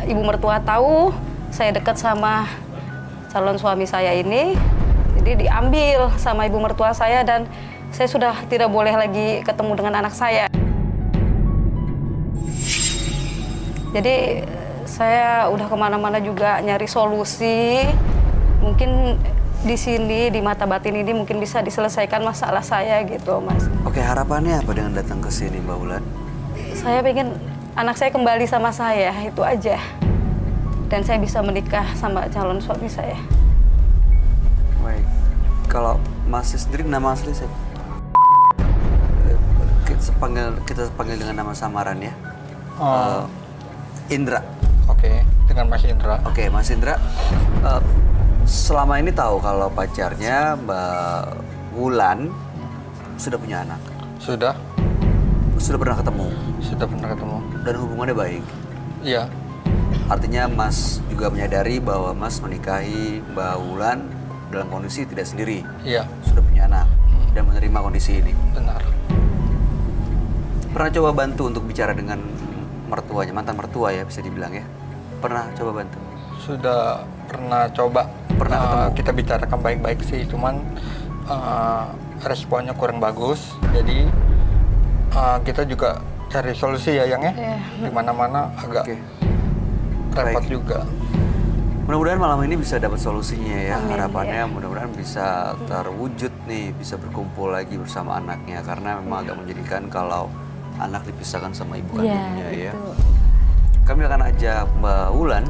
ibu mertua tahu saya dekat sama calon suami saya ini, jadi diambil sama ibu mertua saya dan saya sudah tidak boleh lagi ketemu dengan anak saya. Jadi saya udah kemana-mana juga nyari solusi, mungkin di sini, di Mata Batin ini mungkin bisa diselesaikan masalah saya gitu, Mas. Oke, harapannya apa dengan datang ke sini, Mbak Wulan? Saya pengen anak saya kembali sama saya, itu aja. Dan saya bisa menikah sama calon suami saya. Baik. Kalau Masnya sendiri nama asli saya? Kita panggil dengan nama samaran ya. Indra. Oke, dengan Mas Indra. Oke, Mas Indra. Selama ini tahu kalau pacarnya Mbak Wulan sudah punya anak? Sudah Pernah ketemu? Sudah pernah ketemu. Dan hubungannya baik? Iya. Artinya Mas juga menyadari bahwa Mas menikahi Mbak Wulan dalam kondisi tidak sendiri? Iya. Sudah punya anak dan menerima kondisi ini? Benar. Pernah coba bantu untuk bicara dengan mertuanya, mantan mertua ya bisa dibilang ya? Pernah coba bantu? Sudah pernah coba. Pernah ketemu? Kita bicarakan baik-baik sih, cuman responnya kurang bagus. Jadi kita juga cari solusi ya, Yang ya. Di mana-mana agak repot Baik. juga. Mudah-mudahan malam ini bisa dapat solusinya ya. Amin, Harapannya ya. mudah-mudahan bisa terwujud nih, bisa berkumpul lagi bersama anaknya. Karena memang agak menyedihkan kalau anak dipisahkan sama ibu kandungnya ya. Kami akan ajak Mbak Wulan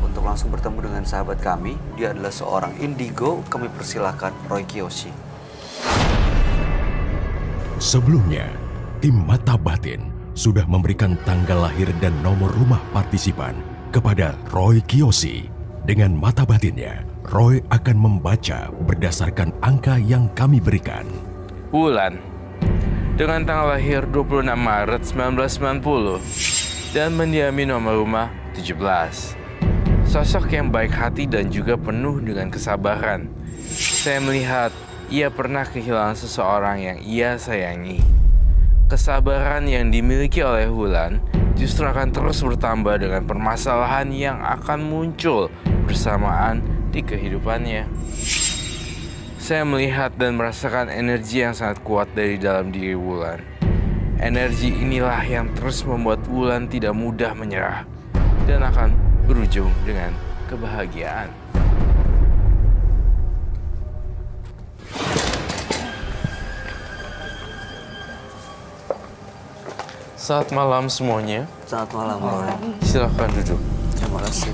untuk langsung bertemu dengan sahabat kami. Dia adalah seorang indigo. Kami persilahkan Roy Kiyoshi. Sebelumnya, tim Mata Batin sudah memberikan tanggal lahir dan nomor rumah partisipan kepada Roy Kiyoshi. Dengan mata batinnya, Roy akan membaca berdasarkan angka yang kami berikan. Wulan, dengan tanggal lahir 26 Maret 1990 dan mendiami nomor rumah 17. Sosok yang baik hati dan juga penuh dengan kesabaran. Saya melihat ia pernah kehilangan seseorang yang ia sayangi. Kesabaran yang dimiliki oleh Wulan justru akan terus bertambah dengan permasalahan yang akan muncul bersamaan di kehidupannya. Saya melihat dan merasakan energi yang sangat kuat dari dalam diri Wulan. Energi inilah yang terus membuat Wulan tidak mudah menyerah dan akan berujung dengan kebahagiaan. Selamat malam semuanya. Selamat malam, Roy. Silakan duduk. Terima kasih.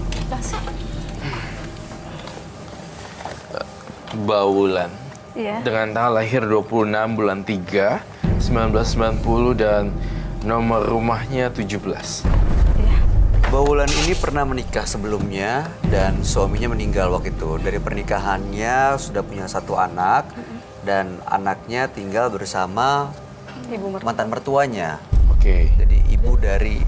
Mbak Wulan, Iya. dengan tanggal lahir 26 bulan 3, 1990 dan nomor rumahnya 17. Iya. Mbak Wulan ini pernah menikah sebelumnya dan suaminya meninggal waktu itu. Dari pernikahannya sudah punya satu anak dan anaknya tinggal bersama Ibu mertua. mantan mertuanya. Oke. Jadi ibu dari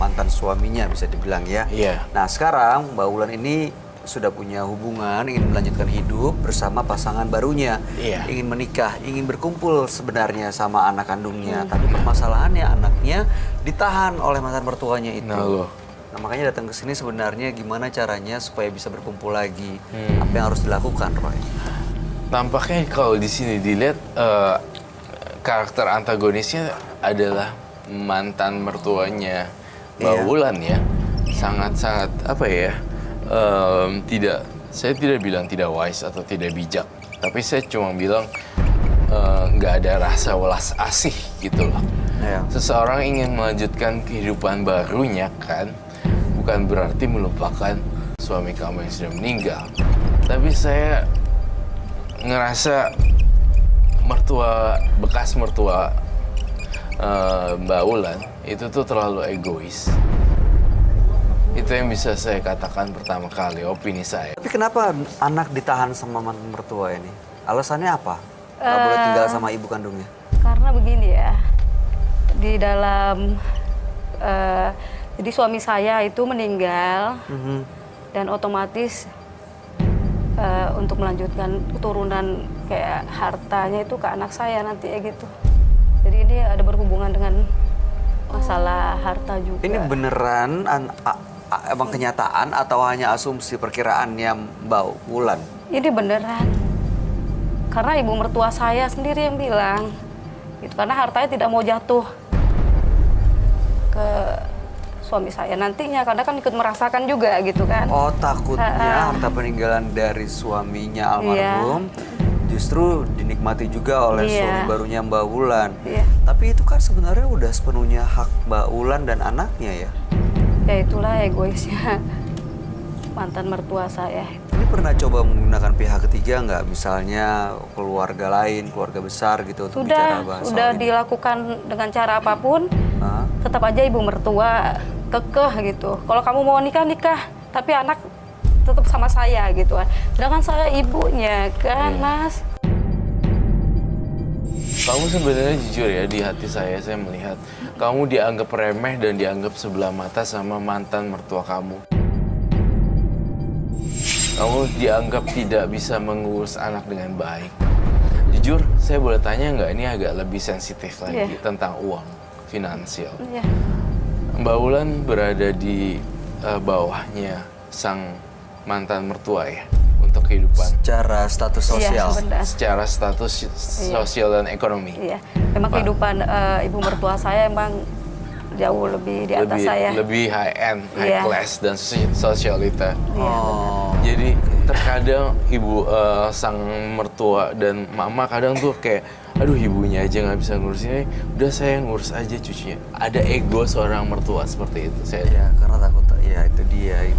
mantan suaminya bisa dibilang ya. Iya. Nah sekarang Mbak Wulan ini sudah punya hubungan, ingin melanjutkan hidup bersama pasangan barunya. Iya. Ingin menikah, ingin berkumpul sebenarnya sama anak kandungnya. Tapi permasalahannya anaknya ditahan oleh mantan mertuanya itu. Nah, loh. Nah makanya datang ke sini sebenarnya gimana caranya supaya bisa berkumpul lagi. Apa yang harus dilakukan, Roy? Tampaknya kalau di sini dilihat karakter antagonisnya adalah mantan mertuanya Mbak Iya. Wulan ya. Sangat-sangat apa ya? Saya tidak bilang tidak wise atau tidak bijak, tapi saya cuma bilang nggak ada rasa welas asih gitu loh. Iya. Seseorang ingin melanjutkan kehidupan barunya kan, bukan berarti melupakan suami kamu yang sudah meninggal. Tapi saya ngerasa bekas mertua Mbak Wulan itu tuh terlalu egois. Itu yang bisa saya katakan pertama kali, opini saya. Tapi kenapa anak ditahan sama mantan mertua ini? Alasannya apa? Nggak boleh tinggal sama ibu kandungnya? Karena begini ya, di dalam jadi suami saya itu meninggal dan otomatis untuk melanjutkan keturunan kayak hartanya itu ke anak saya nanti ya gitu. Jadi ini ada berhubungan dengan masalah harta juga. Ini beneran emang kenyataan atau hanya asumsi perkiraannya Mbak Wulan? Ini beneran. Karena ibu mertua saya sendiri yang bilang. Itu karena hartanya tidak mau jatuh ke suami saya nantinya, karena kan ikut merasakan juga gitu kan. Oh, takutnya harta peninggalan dari suaminya almarhum justru dinikmati juga oleh suami barunya Mbak Wulan. Tapi itu kan sebenarnya udah sepenuhnya hak Mbak Wulan dan anaknya ya. Ya itulah egoisnya mantan mertua saya. Ini pernah coba menggunakan pihak ketiga nggak? Misalnya keluarga lain, keluarga besar gitu untuk bicara bahas Sudah soal ini? dilakukan dengan cara apapun, tetap aja ibu mertua kekeh gitu. Kalau kamu mau nikah, nikah. Tapi anak tetap sama saya gitu kan. Sedangkan saya ibunya kan, Mas. Kamu sebenarnya jujur ya, di hati saya melihat kamu dianggap remeh dan dianggap sebelah mata sama mantan mertua kamu. Kamu dianggap tidak bisa mengurus anak dengan baik. Jujur, saya boleh tanya nggak, ini agak lebih sensitif lagi tentang uang, finansial. Mbak Wulan berada di bawahnya sang mantan mertua ya, untuk kehidupan. Secara status sosial. Secara status sosial dan ekonomi. Iya, memang kehidupan ibu mertua saya emang jauh lebih di atas saya. Lebih high end, high class dan sosialita. Oh. Jadi terkadang ibu sang mertua dan mama kadang tuh kayak, aduh ibunya aja nggak bisa ngurusnya, udah saya ngurus aja cucunya. Ada ego seorang mertua seperti itu. Ya, karena takut, ya itu dia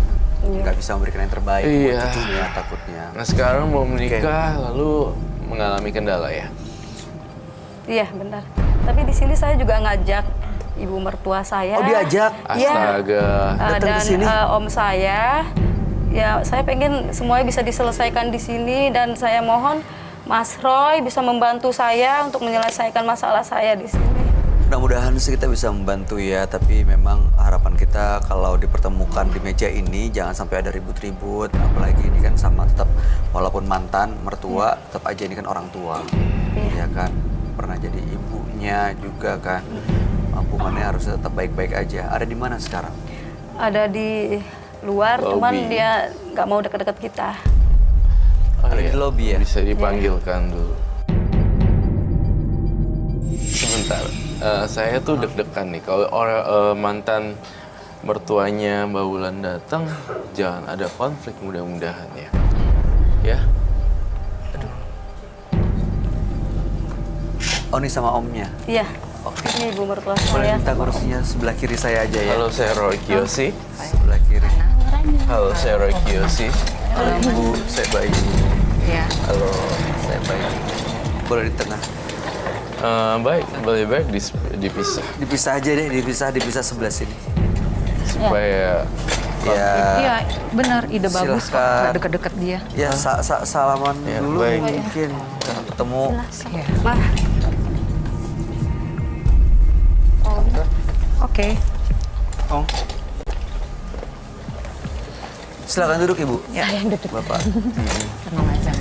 nggak bisa memberikan yang terbaik buat cucunya takutnya. Nah sekarang mau menikah lalu mengalami kendala ya? Iya benar. Tapi di sini saya juga ngajak ibu mertua saya. Oh diajak? Astaga. Dan om saya. Ya saya pengen semuanya bisa diselesaikan di sini dan saya mohon Mas Roy bisa membantu saya untuk menyelesaikan masalah saya di sini. Mudah-mudahan sih kita bisa membantu ya, tapi memang harapan kita kalau dipertemukan di meja ini jangan sampai ada ribut-ribut, apalagi ini kan sama tetap walaupun mantan mertua tetap aja ini kan orang tua, ya kan, pernah jadi ibunya juga kan, hubungannya harus tetap baik-baik aja. Ada di mana sekarang? Ada di luar, cuman dia nggak mau dekat-dekat kita. Ada di lobby ya? Bisa dipanggilkan dulu. Sebentar, saya tuh deg-degan nih. Kalau orang mantan mertuanya Mbak Wulan datang, jangan ada konflik mudah-mudahan ya. Ya? Oh ini sama omnya? Iya. Oke. Ini ibu mertua Boleh saya. minta kursinya sebelah kiri saya aja ya? Halo, saya Roy Kiyoshi. Sebelah kiri. Halo, saya Roy Kiyoshi. Halo Ibu, saya Bayu. Iya. Halo, saya Bayu. Boleh di tengah? Baik, lebih baik dipisah. Dipisah aja deh, dipisah sebelah sini. Supaya Ya, Iya, benar, ide bagus kok. Silakan. Nggak deket-deket dia. ya salaman Ya, dulu baik. mungkin. Jangan ketemu. Iya. Mah, Oke. Oh, Silakan duduk Ibu. Ya, yang duduk. Bapak. Tenang aja.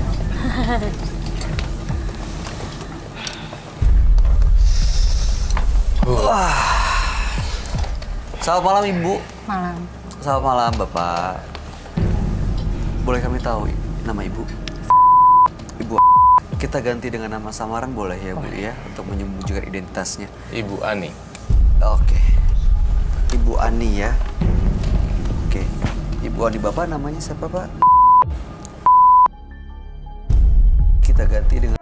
Selamat malam Ibu. Malam. Selamat malam Bapak. Boleh kami tahu nama Ibu? Ibu. Kita ganti dengan nama samaran boleh ya Bu ya, untuk menyembunyikan identitasnya. Ibu Ani. Oke. Ibu Ani ya. Oke. Ibu Ani Bapak namanya siapa Pak? Kita ganti dengan